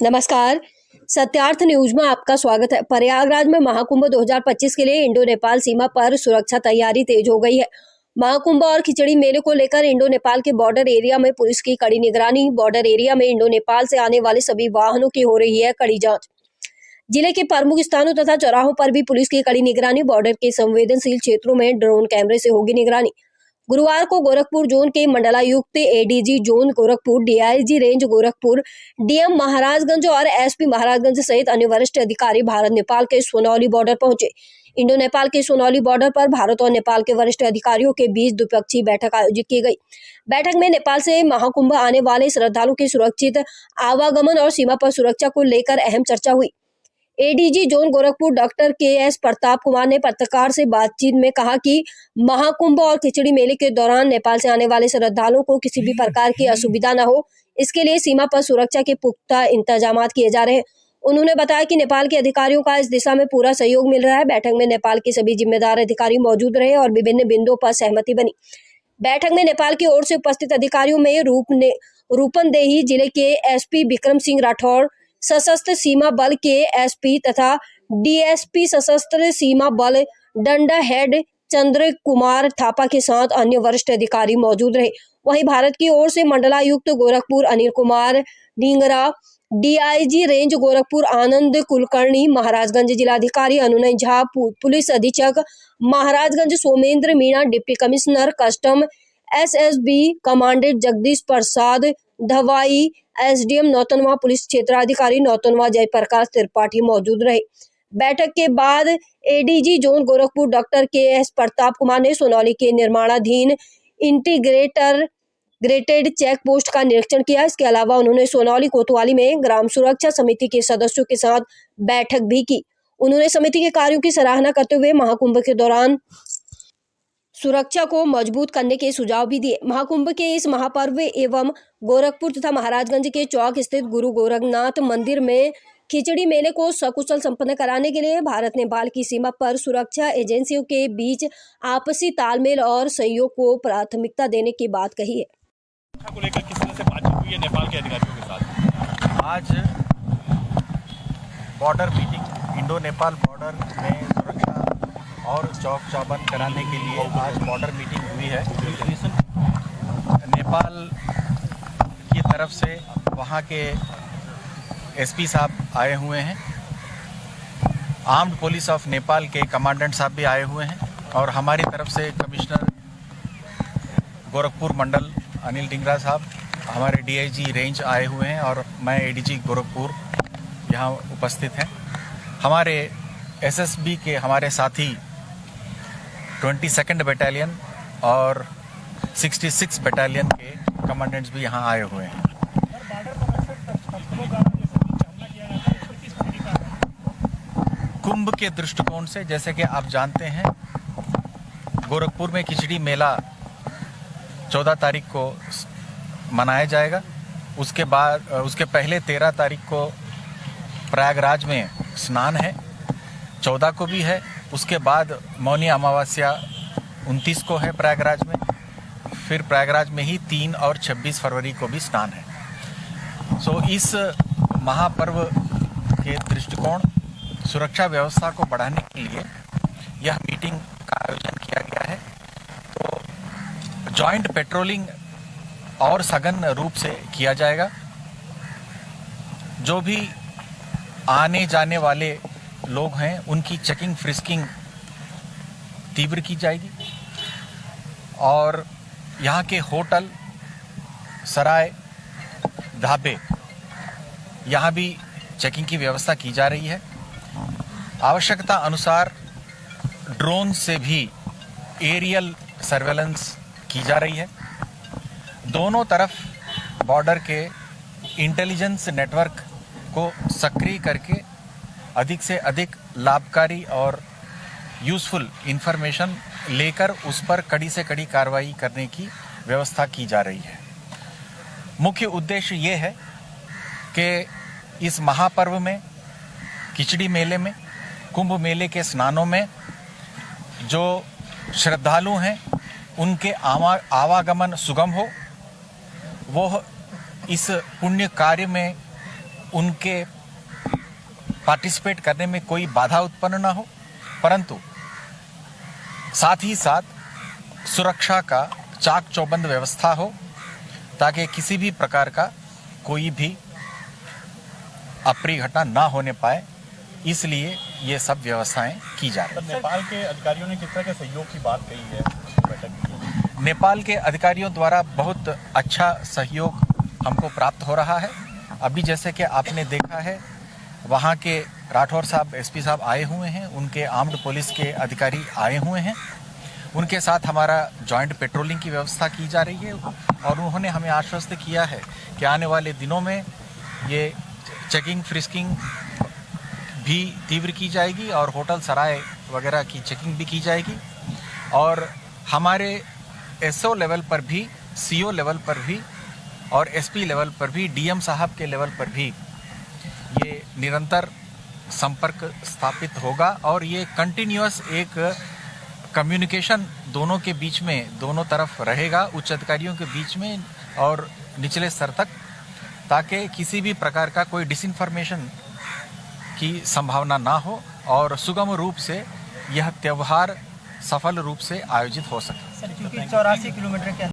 नमस्कार, सत्यार्थ न्यूज में आपका स्वागत है। प्रयागराज में महाकुंभ 2025 के लिए इंडो नेपाल सीमा पर सुरक्षा तैयारी तेज हो गई है। महाकुंभ और खिचड़ी मेले को लेकर इंडो नेपाल के बॉर्डर एरिया में पुलिस की कड़ी निगरानी। बॉर्डर एरिया में इंडो नेपाल से आने वाले सभी वाहनों की हो रही है कड़ी जांच। जिले के प्रमुख स्थानों तथा चौराहों पर भी पुलिस की कड़ी निगरानी। बॉर्डर के संवेदनशील क्षेत्रों में ड्रोन कैमरे से होगी निगरानी। गुरुवार को गोरखपुर जोन के मंडलायुक्त ADG zone Gorakhpur, DIG range Gorakhpur, DM Maharajganj और एसपी महाराजगंज सहित अन्य वरिष्ठ अधिकारी भारत नेपाल के सोनौली बॉर्डर पहुंचे। इंडो नेपाल के सोनौली बॉर्डर पर भारत और नेपाल के वरिष्ठ अधिकारियों के बीच द्विपक्षीय बैठक आयोजित की गई। बैठक में नेपाल से महाकुंभ आने वाले श्रद्धालुओं के सुरक्षित आवागमन और सीमा पर सुरक्षा को लेकर अहम चर्चा हुई। ADG zone Gorakhpur doctor K S. Pratap Kumar ने पत्रकार से बातचीत में कहा कि महाकुंभ और खिचड़ी मेले के दौरान नेपाल से आने वाले श्रद्धालुओं को किसी भी प्रकार की असुविधा न हो, इसके लिए सीमा पर सुरक्षा के पुख्ता इंतजाम किए जा रहे हैं। उन्होंने बताया कि नेपाल के अधिकारियों का इस दिशा में पूरा सहयोग मिल रहा है। बैठक में नेपाल के सभी जिम्मेदार अधिकारी मौजूद रहे और विभिन्न बिंदुओं पर सहमति बनी। बैठक में नेपाल की ओर से उपस्थित अधिकारियों में रूपन्देही जिले के एसपी विक्रम सिंह राठौर, सशस्त्र सीमा बल के एसपी तथा डीएसपी सशस्त्र सीमा बल डंडा हेड चंद्र कुमार थापा के साथ अन्य वरिष्ठ अधिकारी मौजूद रहे। वहीं भारत की ओर से मंडलायुक्त गोरखपुर अनिल कुमार डींगरा, डीआईजी रेंज गोरखपुर आनंद कुलकर्णी, महाराजगंज जिलाधिकारी अनुनय झा, पुलिस अधीक्षक Maharajganj Somendra Meena, deputy commissioner custom SSB commandant Jagdish Prasad Dhawai, SDM Nautanwa, police क्षेत्राधिकारी नौतनवा जयप्रकाश त्रिपाठी मौजूद रहे। बैठक के बाद ADG zone Gorakhpur doctor K S. Pratap Kumar ने सोनौली के निर्माणाधीन इंटीग्रेटेड चेक पोस्ट का निरीक्षण किया। इसके अलावा उन्होंने सोनौली कोतवाली में ग्राम सुरक्षा समिति के सदस्यों के साथ बैठक भी की। उन्होंने समिति के कार्यों की सराहना करते हुए महाकुंभ के दौरान सुरक्षा को मजबूत करने के सुझाव भी दिए। महाकुंभ के इस महापर्व एवं गोरखपुर तथा महाराजगंज के चौक स्थित गुरु गोरखनाथ मंदिर में खिचड़ी मेले को सकुशल संपन्न कराने के लिए भारत नेपाल की सीमा पर सुरक्षा एजेंसियों के बीच आपसी तालमेल और सहयोग को प्राथमिकता देने की बात कही है। को लेकर किस तरह से बातचीत हुई है नेपाल के अधिकारियों के साथ? आज border meeting, Indo Nepal border में सुरक्षा और चौक चौबंद कराने के लिए आज बॉर्डर मीटिंग हुई है। नेपाल की तरफ से वहाँ के एसपी साहब आए हुए हैं, आर्म्ड पुलिस ऑफ नेपाल के कमांडेंट साहब भी आए हुए हैं और हमारी तरफ से कमिश्नर गोरखपुर मंडल अनिल डिंगरा साहब, हमारे डीआईजी रेंज आए हुए हैं और मैं एडीजी गोरखपुर यहाँ उपस्थित हैं। हमारे एसएसबी के हमारे साथी 22nd बटालियन और 66 बटालियन के कमांडेंट्स भी यहाँ आए हुए हैं। कुंभ के दृष्टिकोण से, जैसे कि आप जानते हैं, गोरखपुर में खिचड़ी मेला 14 तारीख को मनाया जाएगा। उसके पहले 13 तारीख को प्रयागराज में स्नान है, 14 को भी है। उसके बाद मौनी अमावस्या 29 को है प्रयागराज में। फिर प्रयागराज में ही 3 और 26 फरवरी को भी स्नान है। इस महापर्व के दृष्टिकोण सुरक्षा व्यवस्था को बढ़ाने के लिए यह मीटिंग का आयोजन किया गया है। तो जॉइंट पेट्रोलिंग और सघन रूप से किया जाएगा। जो भी आने जाने वाले लोग हैं उनकी चेकिंग फ्रिस्किंग तीव्र की जाएगी और यहाँ के होटल, सराय, ढाबे, यहाँ भी चेकिंग की व्यवस्था की जा रही है। आवश्यकता अनुसार ड्रोन से भी एरियल सर्वेलेंस की जा रही है। दोनों तरफ बॉर्डर के इंटेलिजेंस नेटवर्क को सक्रिय करके अधिक से अधिक लाभकारी और यूजफुल इंफॉर्मेशन लेकर उस पर कड़ी से कड़ी कार्रवाई करने की व्यवस्था की जा रही है। मुख्य उद्देश्य ये है कि इस महापर्व में, खिचड़ी मेले में, कुंभ मेले के स्नानों में जो श्रद्धालु हैं उनके आवागमन सुगम हो, वो इस पुण्य कार्य में उनके पार्टिसिपेट करने में कोई बाधा उत्पन्न ना हो, परंतु साथ ही साथ सुरक्षा का चाक चौबंद व्यवस्था हो ताकि किसी भी प्रकार का कोई भी अप्रिय घटना ना होने पाए, इसलिए ये सब व्यवस्थाएं की जा रही हैं। नेपाल के अधिकारियों ने किस तरह के सहयोग की बात कही है बैठक में? नेपाल के अधिकारियों द्वारा बहुत अच्छा सहयोग हमको प्राप्त हो रहा है। अभी जैसे कि आपने देखा है, वहाँ के राठौर साहब एसपी साहब आए हुए हैं, उनके आर्म्ड पुलिस के अधिकारी आए हुए हैं, उनके साथ हमारा जॉइंट पेट्रोलिंग की व्यवस्था की जा रही है और उन्होंने हमें आश्वस्त किया है कि आने वाले दिनों में ये चेकिंग फ्रिस्किंग भी तीव्र की जाएगी और होटल सराय वगैरह की चेकिंग भी की जाएगी और हमारे एसओ लेवल पर भी, सीओ लेवल पर भी और एसपी लेवल पर भी, डीएम साहब के लेवल पर भी ये निरंतर संपर्क स्थापित होगा और ये कंटिन्यूअस एक कम्युनिकेशन दोनों के बीच में, दोनों तरफ रहेगा, उच्च अधिकारियों के बीच में और निचले स्तर तक, ताकि किसी भी प्रकार का कोई डिसइंफॉर्मेशन की संभावना ना हो और सुगम रूप से यह त्यौहार सफल रूप से आयोजित हो सके। क्योंकि 84 किलोमीटर के